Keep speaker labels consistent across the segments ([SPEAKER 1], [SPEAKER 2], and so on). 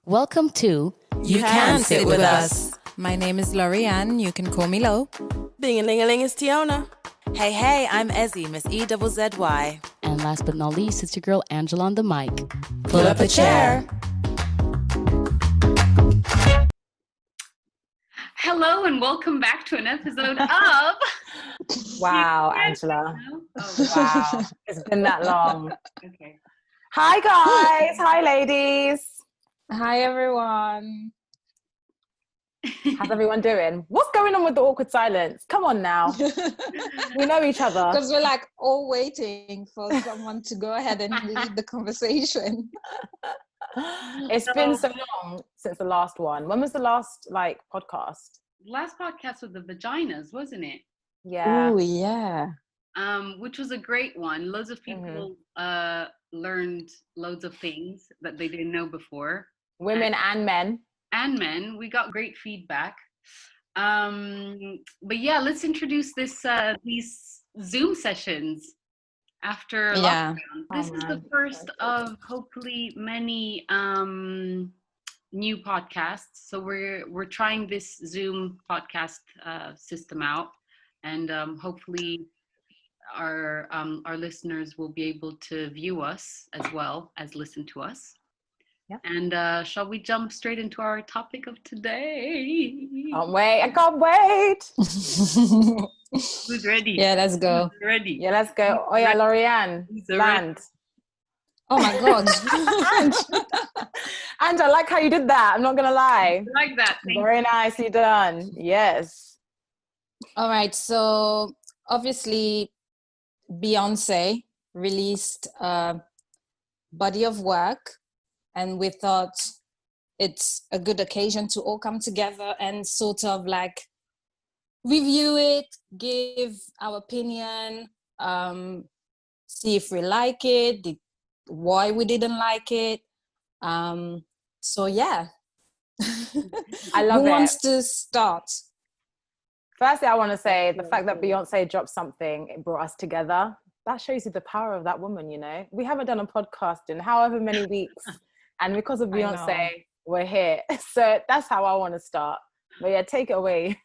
[SPEAKER 1] Welcome to
[SPEAKER 2] You Can Sit With Us. My name is Lorianne. You can call me Lo.
[SPEAKER 3] Bing-a-ling-a-ling is Tiona.
[SPEAKER 2] Hey, I'm Ezzy, Miss E-double-Z-Y.
[SPEAKER 1] And last but not least, it's your girl Angela on the mic.
[SPEAKER 2] Pull up a chair.
[SPEAKER 4] Hello and welcome back to an episode of...
[SPEAKER 3] Wow, Angela.
[SPEAKER 4] Oh,
[SPEAKER 3] Wow. It's been that long.
[SPEAKER 4] okay.
[SPEAKER 3] Hi, guys. Hi, ladies.
[SPEAKER 5] Hi, everyone.
[SPEAKER 3] How's everyone doing? What's going on with the awkward silence? Come on now. We know each other.
[SPEAKER 5] Because we're like all waiting for someone to go ahead and lead the conversation.
[SPEAKER 3] It's been so long since the last one. When was the last podcast?
[SPEAKER 4] Last podcast with the vaginas, wasn't it?
[SPEAKER 3] Yeah.
[SPEAKER 5] Oh, yeah.
[SPEAKER 4] Which was a great one. Loads of people learned loads of things that they didn't know before.
[SPEAKER 3] Women and men.
[SPEAKER 4] And men. We got great feedback. But yeah, let's introduce these Zoom sessions after lockdown. This is the first of hopefully many new podcasts. So we're trying this Zoom podcast system out, and hopefully our listeners will be able to view us as well as listen to us.
[SPEAKER 3] Yeah.
[SPEAKER 4] And shall we jump straight into our topic of today?
[SPEAKER 3] I can't wait.
[SPEAKER 4] Who's ready?
[SPEAKER 5] Yeah, let's go.
[SPEAKER 4] Who's ready?
[SPEAKER 3] Yeah, let's go. Oh yeah, Lorianne, land.
[SPEAKER 5] Oh my God.
[SPEAKER 3] And I like how you did that. I'm not going to lie.
[SPEAKER 4] I like that.
[SPEAKER 3] Very nicely done. Yes.
[SPEAKER 5] All right. So obviously Beyonce released a body of work, and we thought it's a good occasion to all come together and sort of like review it, give our opinion, see if we like it, why we didn't like it. So yeah.
[SPEAKER 3] I love it.
[SPEAKER 5] Who wants to start?
[SPEAKER 3] Firstly, I want to say the fact that Beyonce dropped something, it brought us together. That shows you the power of that woman, you know. We haven't done a podcast in however many weeks. And because of Beyonce, we're here. So that's how I want to start. But yeah, take it away.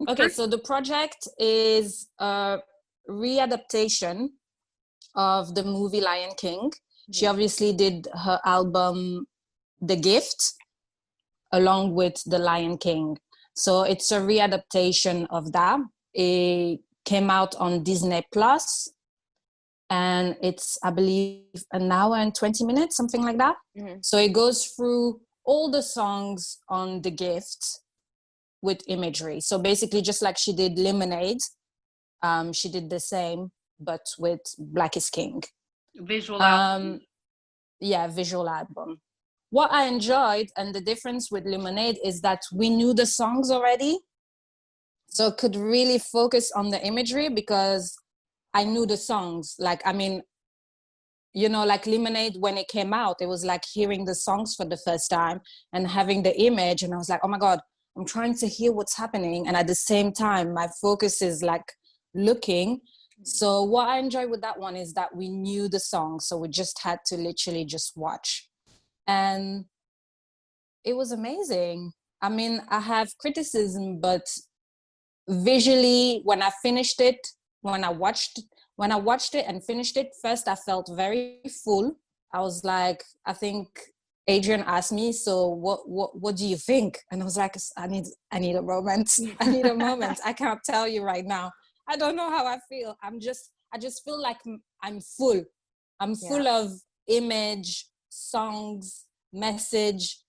[SPEAKER 5] Okay, so the project is a readaptation of the movie Lion King. She obviously did her album The Gift along with The Lion King. So it's a readaptation of that. It came out on Disney Plus, and it's, I believe, an hour and 20 minutes, something like that. Mm-hmm. So it goes through all the songs on The Gift with imagery. So basically, just like she did Lemonade, she did the same, but with Black Is King.
[SPEAKER 4] Visual album.
[SPEAKER 5] Yeah, visual album. What I enjoyed, and the difference with Lemonade, is that we knew the songs already. So could really focus on the imagery because I knew the songs. Like, I mean, you know, like Lemonade, when it came out, it was like hearing the songs for the first time and having the image. And I was like, oh my God, I'm trying to hear what's happening. And at the same time, my focus is like looking. So what I enjoyed with that one is that we knew the songs. So we just had to literally just watch. And it was amazing. I mean, I have criticism, but visually, when I watched it and finished it, first I felt very full. I was like, I think Adrian asked me, so what do you think? And I was like, I need a moment. I need a moment. I can't tell you right now. I don't know how I feel. I just feel like I'm full. I'm full of image, songs, message,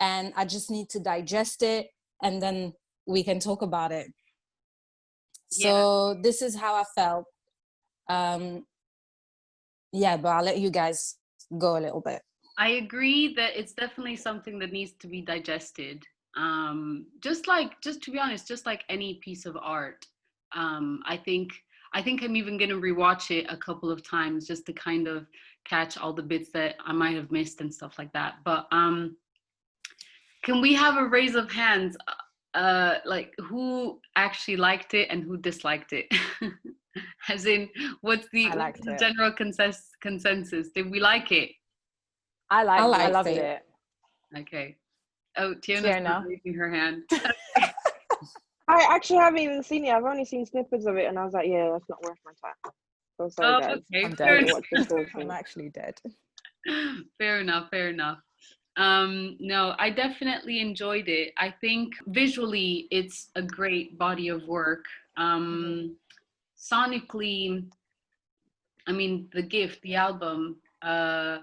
[SPEAKER 5] and I just need to digest it, and then we can talk about it. So this is how I felt. But I'll let you guys go a little bit.
[SPEAKER 4] I agree that it's definitely something that needs to be digested. Just to be honest, just like any piece of art. I think I'm even going to rewatch it a couple of times just to kind of catch all the bits that I might have missed and stuff like that. But can we have a raise of hands? Like who actually liked it and who disliked it? As in, what's the general consensus? Did we like it?
[SPEAKER 3] I loved it.
[SPEAKER 4] Okay. Oh, Tiona's
[SPEAKER 3] Tiona.
[SPEAKER 4] raising her hand.
[SPEAKER 6] I actually haven't even seen it. I've only seen snippets of it, and I was like, yeah, that's not worth my time. So sorry,
[SPEAKER 4] Oh,
[SPEAKER 6] guys.
[SPEAKER 4] okay.
[SPEAKER 3] I'm
[SPEAKER 4] Fair
[SPEAKER 3] dead.
[SPEAKER 4] enough.
[SPEAKER 6] Watch this whole
[SPEAKER 3] I'm
[SPEAKER 6] thing.
[SPEAKER 3] actually dead.
[SPEAKER 4] Fair enough. Fair enough. No, I definitely enjoyed it. I think visually it's a great body of work. Sonically, I mean, The Gift, the album, I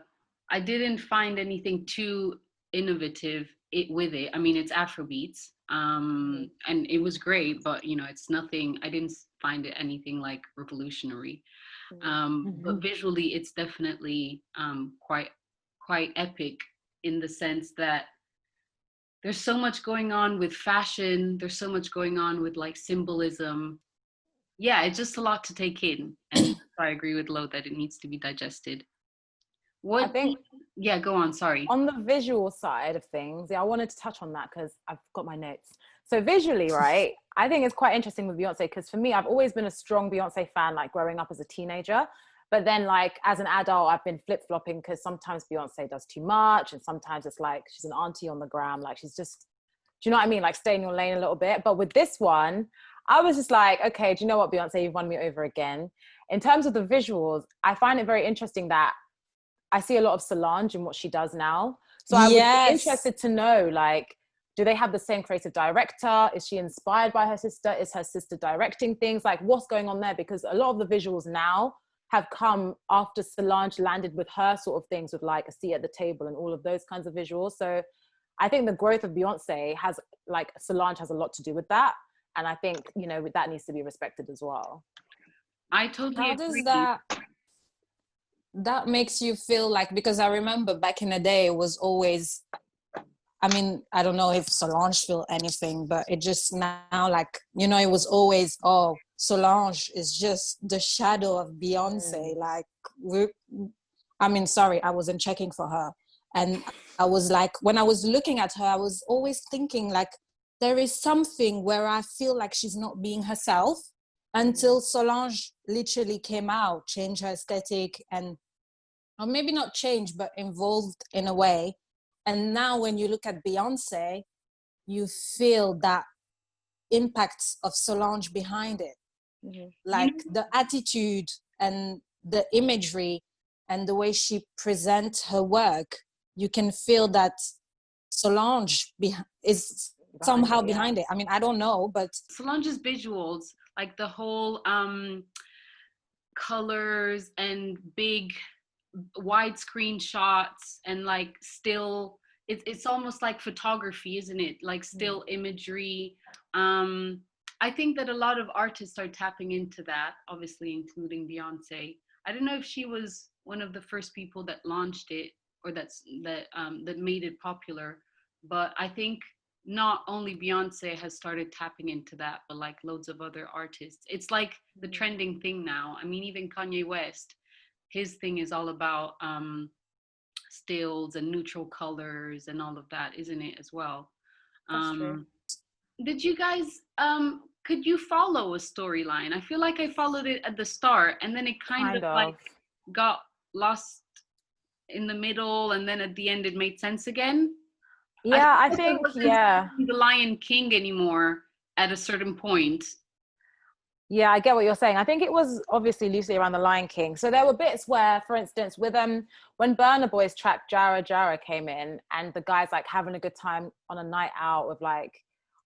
[SPEAKER 4] didn't find anything too innovative with it. I mean, it's Afrobeats, and it was great, but you know, it's nothing. I didn't find it anything like revolutionary. But visually, it's definitely quite epic in the sense that there's so much going on with fashion. There's so much going on with like symbolism. Yeah, it's just a lot to take in, and I agree with Lo that it needs to be digested.
[SPEAKER 3] I think
[SPEAKER 4] Yeah, go on. Sorry.
[SPEAKER 3] on the visual side of things, yeah, I wanted to touch on that because I've got my notes. So visually, right, I think it's quite interesting with Beyonce because for me, I've always been a strong Beyonce fan, like growing up as a teenager. But then like as an adult, I've been flip-flopping because sometimes Beyonce does too much and sometimes it's like she's an auntie on the gram, like she's just, do you know what I mean? Like stay in your lane a little bit. But with this one, I was just like, okay, do you know what, Beyonce, you've won me over again. In terms of the visuals, I find it very interesting that I see a lot of Solange in what she does now. So I would be interested to know, like, do they have the same creative director? Is she inspired by her sister? Is her sister directing things? Like, what's going on there? Because a lot of the visuals now have come after Solange landed with her sort of things with like a seat at the table and all of those kinds of visuals. So I think the growth of Beyonce has, like, Solange has a lot to do with that. And I think, you know, that needs to be respected as well.
[SPEAKER 4] I totally
[SPEAKER 5] How
[SPEAKER 4] agree.
[SPEAKER 5] does that makes you feel like, because I remember back in the day it was always, I mean, I don't know if Solange feel anything, but it just now, like, you know, it was always, oh, Solange is just the shadow of Beyonce. Like, I mean, sorry, I wasn't checking for her. And I was like, when I was looking at her, I was always thinking like, there is something where I feel like she's not being herself until Solange literally came out, changed her aesthetic and, or maybe not changed, but involved in a way. And now when you look at Beyonce, you feel that impact of Solange behind it. Like the attitude and the imagery and the way she presents her work, you can feel that Solange is somehow behind it. I mean, I don't know, but
[SPEAKER 4] Solange's visuals, like the whole colors and big widescreen shots and like still, it's almost like photography, isn't it? Like still imagery. I think that a lot of artists are tapping into that, obviously including Beyonce. I don't know if she was one of the first people that launched it or that made it popular, but I think not only Beyonce has started tapping into that, but like loads of other artists. It's like the trending thing now. I mean, even Kanye West, his thing is all about stills and neutral colors and all of that, isn't it, as well?
[SPEAKER 3] That's true.
[SPEAKER 4] Did you guys, could you follow a storyline? I feel like I followed it at the start and then it kind of like got lost in the middle and then at the end it made sense again.
[SPEAKER 3] Yeah, I think, yeah.
[SPEAKER 4] The Lion King anymore at a certain point.
[SPEAKER 3] Yeah, I get what you're saying. I think it was obviously loosely around the Lion King. So there were bits where, for instance, with when Burna Boy's track Jara Jara came in and the guy's like having a good time on a night out with like,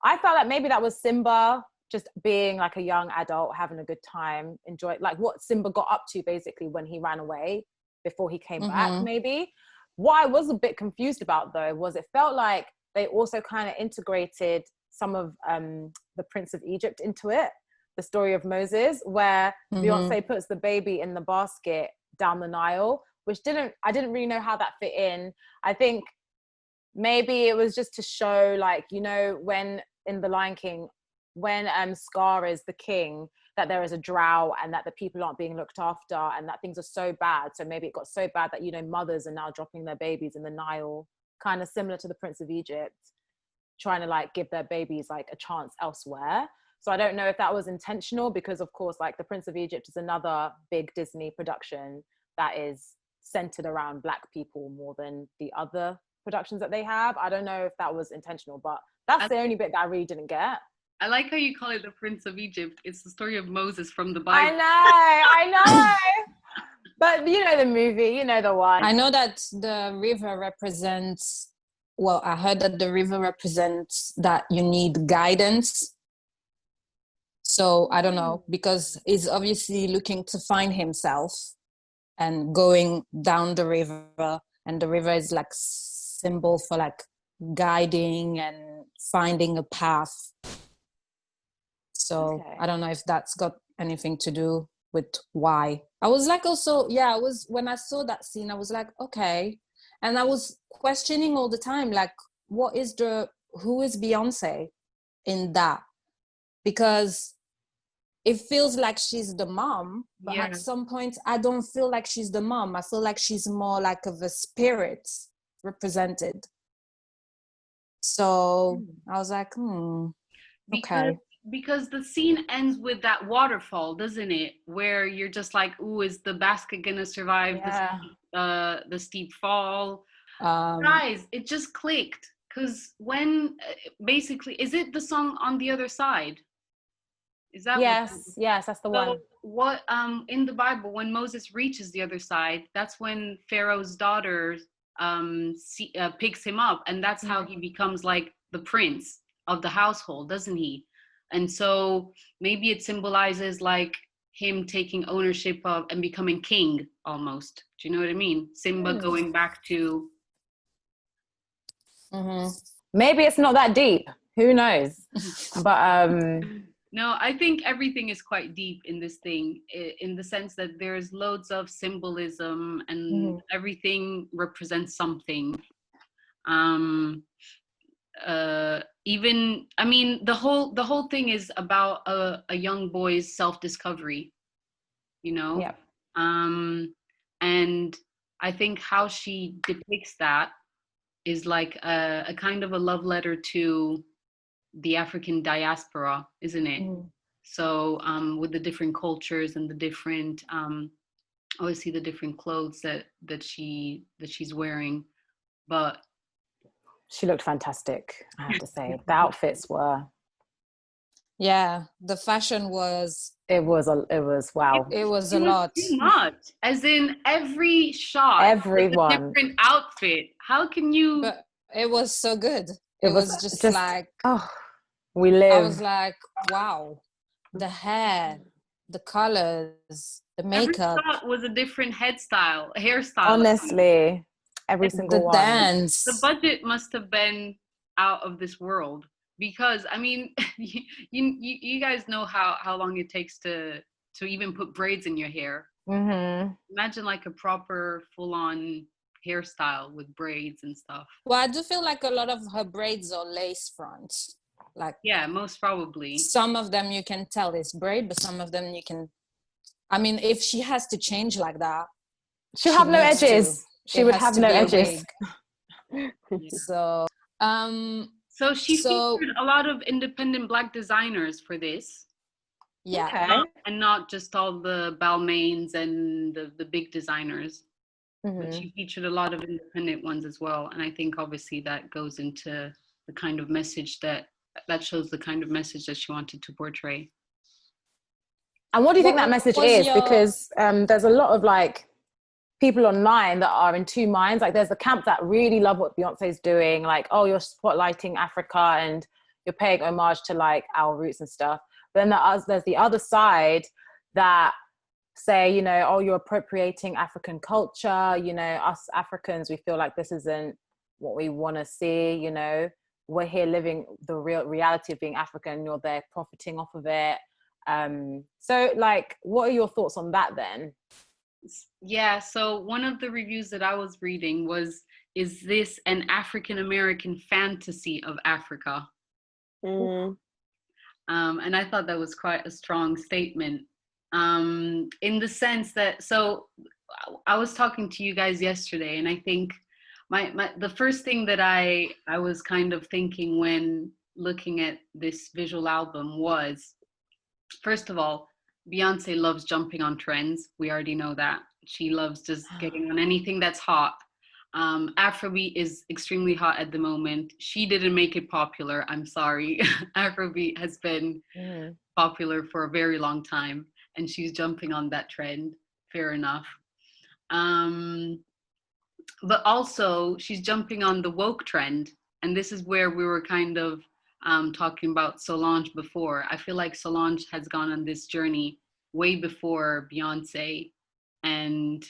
[SPEAKER 3] I felt like maybe that was Simba just being like a young adult having a good time, enjoy like what Simba got up to basically when he ran away before he came back, maybe. What I was a bit confused about though was it felt like they also kind of integrated some of the Prince of Egypt into it, the story of Moses, where Beyonce puts the baby in the basket down the Nile, which I didn't really know how that fit in. I think maybe it was just to show, like, you know, when in the Lion King, when Scar is the king, that there is a drought and that the people aren't being looked after and that things are so bad. So maybe it got so bad that, you know, mothers are now dropping their babies in the Nile, kind of similar to the Prince of Egypt, trying to like give their babies like a chance elsewhere. So I don't know if that was intentional because of course, like the Prince of Egypt is another big Disney production that is centered around Black people more than the other productions that they have. I don't know if that was intentional, but that's the only bit that I really didn't get.
[SPEAKER 4] I like how you call it the Prince of Egypt. It's the story of Moses from the Bible.
[SPEAKER 3] I know. But you know the movie, you know the one.
[SPEAKER 5] I know that the river represents, well, I heard that the river represents that you need guidance. So I don't know, because he's obviously looking to find himself and going down the river, and the river is like symbol for like guiding and finding a path. So I don't know if that's got anything to do with why. I was like, also, yeah, when I saw that scene, I was like, okay. And I was questioning all the time, like, who is Beyonce in that? Because it feels like she's the mom, but at some point I don't feel like she's the mom. I feel like she's more like of a spirit represented. So I was like, okay.
[SPEAKER 4] Because the scene ends with that waterfall, doesn't it? Where you're just like, ooh, is the basket gonna survive the steep fall? Guys, it just clicked. Because when, basically, is it the song On the Other Side? Is that
[SPEAKER 3] yes, that's the one.
[SPEAKER 4] What in the Bible, when Moses reaches the other side, that's when Pharaoh's daughter picks him up, and that's how he becomes like the prince of the household, doesn't he? And so maybe it symbolizes like him taking ownership of and becoming king almost. Do you know what I mean? Simba going back to.
[SPEAKER 3] Maybe it's not that deep. Who knows? But
[SPEAKER 4] no, I think everything is quite deep in this thing, in the sense that there's loads of symbolism and everything represents something. Even, I mean, the whole thing is about a young boy's self-discovery, you know?
[SPEAKER 3] Yeah.
[SPEAKER 4] And I think how she depicts that is like a kind of a love letter to the African diaspora, isn't it? So with the different cultures and the different obviously the different clothes that she's wearing, but
[SPEAKER 3] she looked fantastic, I have to say. The outfits were,
[SPEAKER 5] the fashion was,
[SPEAKER 3] it was wow.
[SPEAKER 5] It was a lot.
[SPEAKER 4] Too much, as in every shot,
[SPEAKER 3] everyone,
[SPEAKER 4] a different outfit. How can you?
[SPEAKER 5] But it was so good. It was just like,
[SPEAKER 3] we live.
[SPEAKER 5] I was like, wow, the hair, the colors, the makeup.
[SPEAKER 4] Every shot was a different hairstyle.
[SPEAKER 3] Honestly, every single one.
[SPEAKER 5] The dance.
[SPEAKER 4] The budget must have been out of this world, because I mean, you guys know how long it takes to even put braids in your hair. Imagine like a proper full-on hairstyle with braids and stuff.
[SPEAKER 5] Well, I do feel like a lot of her braids are lace fronts. Like,
[SPEAKER 4] yeah, most probably.
[SPEAKER 5] Some of them you can tell it's braid, but some of them you can. I mean, if she has to change like that,
[SPEAKER 3] she'll have no edges. She would have no edges.
[SPEAKER 5] So
[SPEAKER 4] she featured a lot of independent Black designers for this.
[SPEAKER 5] Yeah.
[SPEAKER 3] Okay.
[SPEAKER 4] And not just all the Balmains and the big designers. But she featured a lot of independent ones as well. And I think obviously that goes into the kind of message that shows the kind of message that she wanted to portray.
[SPEAKER 3] And what do you think that message is? Because there's a lot of like people online that are in two minds. Like there's the camp that really love what Beyonce's doing. Like, oh, you're spotlighting Africa and you're paying homage to like our roots and stuff. But then there's the other side that say, you know, oh, you're appropriating African culture. You know, us Africans, we feel like this isn't what we want to see. You know, we're here living the real reality of being African. You're there profiting off of it. So like, what are your thoughts on that then?
[SPEAKER 4] Yeah, so one of the reviews that I was reading was, is this an African-American fantasy of Africa? And I thought that was quite a strong statement, in the sense that, so I was talking to you guys yesterday, and I think the first thing that I was kind of thinking when looking at this visual album was, first of all, Beyonce loves jumping on trends. We already know that. She loves just getting on anything that's hot. Afrobeat is extremely hot at the moment. She didn't make it popular. I'm sorry. Afrobeat has been popular for a very long time, and she's jumping on that trend. Fair enough. But also, she's jumping on the woke trend. And this is where we were kind of talking about Solange before. I feel like Solange has gone on this journey way before Beyonce, and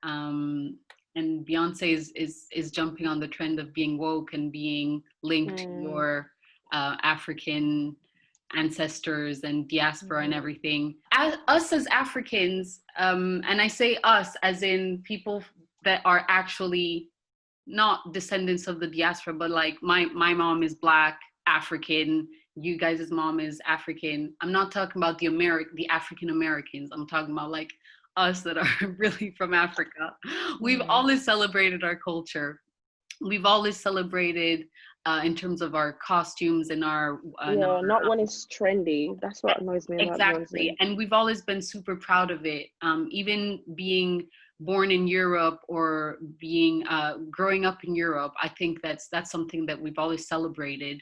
[SPEAKER 4] Beyonce is jumping on the trend of being woke and being linked to your African ancestors and diaspora and everything. Us as Africans, and I say us as in people that are actually not descendants of the diaspora, but like my mom is Black, African, you guys' mom is African. I'm not talking about the African Americans. I'm talking about like us that are really from Africa. We've always celebrated our culture. We've always celebrated in terms of our costumes and our
[SPEAKER 6] not when it's trendy. That's what annoys me about
[SPEAKER 4] exactly.
[SPEAKER 6] Beyonce.
[SPEAKER 4] And we've always been super proud of it. Even being born in Europe or being growing up in Europe, I think that's something that we've always celebrated.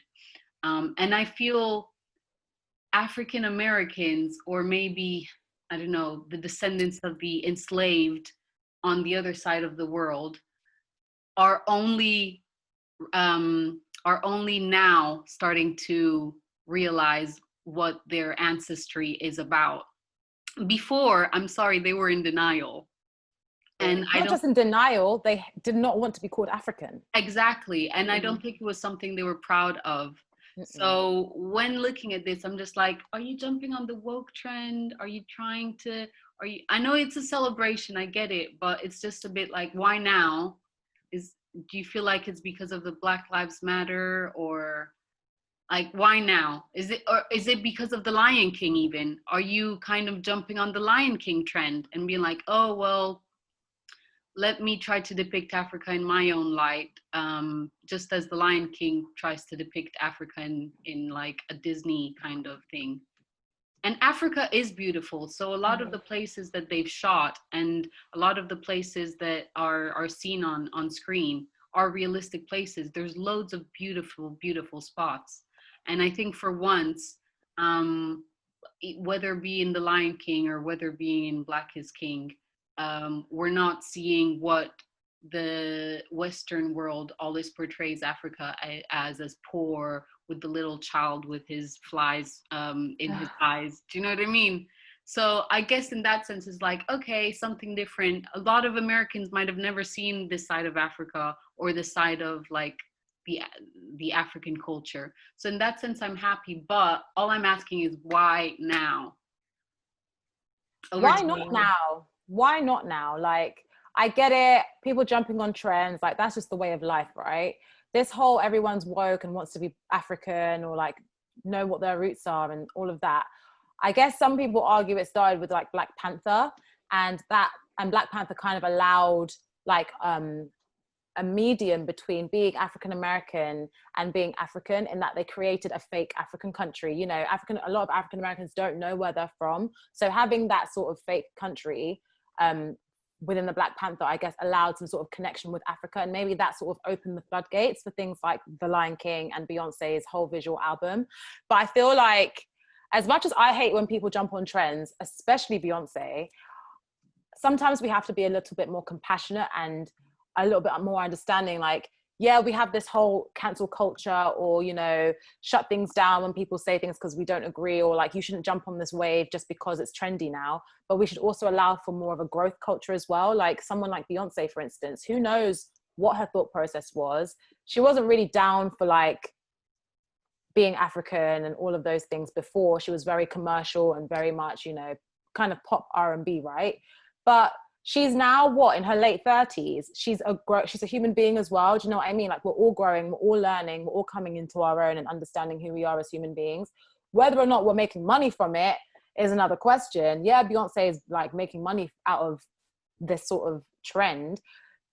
[SPEAKER 4] And I feel African Americans, or maybe, I don't know, the descendants of the enslaved on the other side of the world, are only now starting to realize what their ancestry is about. Before, I'm sorry, they were in denial. And
[SPEAKER 3] not just in denial, they did not want to be called African.
[SPEAKER 4] Exactly. And I don't think it was something they were proud of. So when looking at this, I'm just like, are you jumping on the woke trend? Are you trying to, I know it's a celebration, I get it, but it's just a bit like, why now? Do you feel like it's because of the Black Lives Matter, or like, why now? Is it because of the Lion King even? Are you kind of jumping on the Lion King trend and being like, oh, well, let me try to depict Africa in my own light, just as the Lion King tries to depict Africa in like a Disney kind of thing. And Africa is beautiful. So a lot of the places that they've shot and a lot of the places that are seen on screen are realistic places. There's loads of beautiful, beautiful spots. And I think for once, whether it be in The Lion King or whether it be in Black Is King, we're not seeing what the Western world always portrays Africa as poor, with the little child with his flies in his eyes. Do you know what I mean? So I guess in that sense, it's like, okay, something different. A lot of Americans might have never seen this side of Africa or the side of like the African culture. So in that sense, I'm happy. But all I'm asking is, why now?
[SPEAKER 3] Why not now? Why not now? Like, I get it. People jumping on trends, like that's just the way of life, right? This whole everyone's woke and wants to be African or like know what their roots are and all of that. I guess some people argue it started with like Black Panther, and Black Panther kind of allowed like a medium between being African American and being African, in that they created a fake African country. You know, a lot of African Americans don't know where they're from, so having that sort of fake country within the Black Panther, I guess, allowed some sort of connection with Africa, and maybe that sort of opened the floodgates for things like The Lion King and Beyonce's whole visual album. But I feel like, as much as I hate when people jump on trends, especially Beyonce, sometimes we have to be a little bit more compassionate and a little bit more understanding. Like, yeah, we have this whole cancel culture, or, you know, shut things down when people say things because we don't agree, or like, you shouldn't jump on this wave just because it's trendy now. But we should also allow for more of a growth culture as well. Like someone like Beyonce, for instance, who knows what her thought process was. She wasn't really down for like being African and all of those things before. She was very commercial and very much, you know, kind of pop R&B, right? But she's now what, in her late 30s. She's a human being as well. Do you know what I mean? Like, we're all growing, we're all learning, we're all coming into our own and understanding who we are as human beings. Whether or not we're making money from it is another question. Yeah, Beyonce is like making money out of this sort of trend,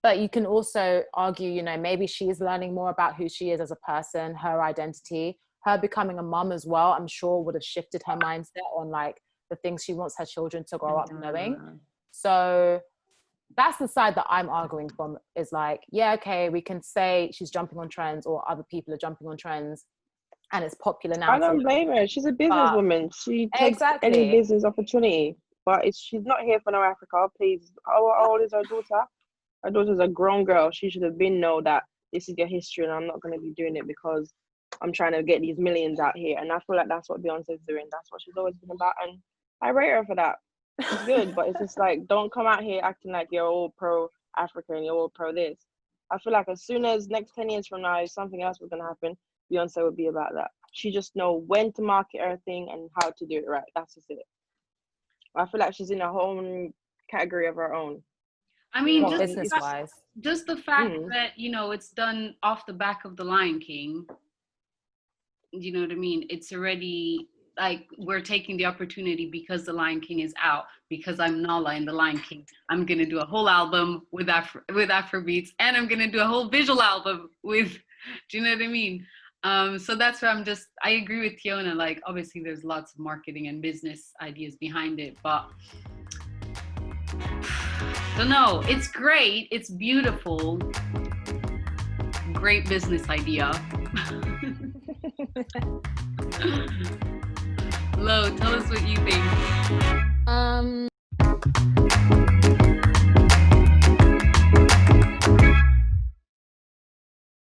[SPEAKER 3] but you can also argue, you know, maybe she's learning more about who she is as a person, her identity. Her becoming a mum as well, I'm sure would have shifted her mindset on like the things she wants her children to grow up knowing. So that's the side that I'm arguing from, is like, yeah, okay, we can say she's jumping on trends or other people are jumping on trends and it's popular now.
[SPEAKER 6] I don't blame her. She's a businesswoman. She takes any business opportunity. But she's not here for no Africa, please. How old is her daughter? Her daughter's a grown girl. She should have been know that this is your history and I'm not going to be doing it because I'm trying to get these millions out here. And I feel like that's what Beyonce's doing. That's what she's always been about. And I rate her for that. It's good, but it's just like, don't come out here acting like you're all pro-Africa and you're all pro this. I feel like as soon as next 10 years from now, if something else was going to happen, Beyonce would be about that. She just know when to market her thing and how to do it right. That's just it. I feel like she's in a whole category of her own.
[SPEAKER 4] I mean,
[SPEAKER 3] business-wise.
[SPEAKER 4] Just the fact that, you know, it's done off the back of The Lion King. You know what I mean? It's already like we're taking the opportunity because The Lion King is out, because I'm Nala in The Lion King. I'm gonna do a whole album with Afrobeats, and I'm gonna do a whole visual album with. Do you know what I mean? So that's where I agree with Tiona. Like, obviously, there's lots of marketing and business ideas behind it, but don't know. It's great. It's beautiful. Great business idea. Lo, tell us what you think.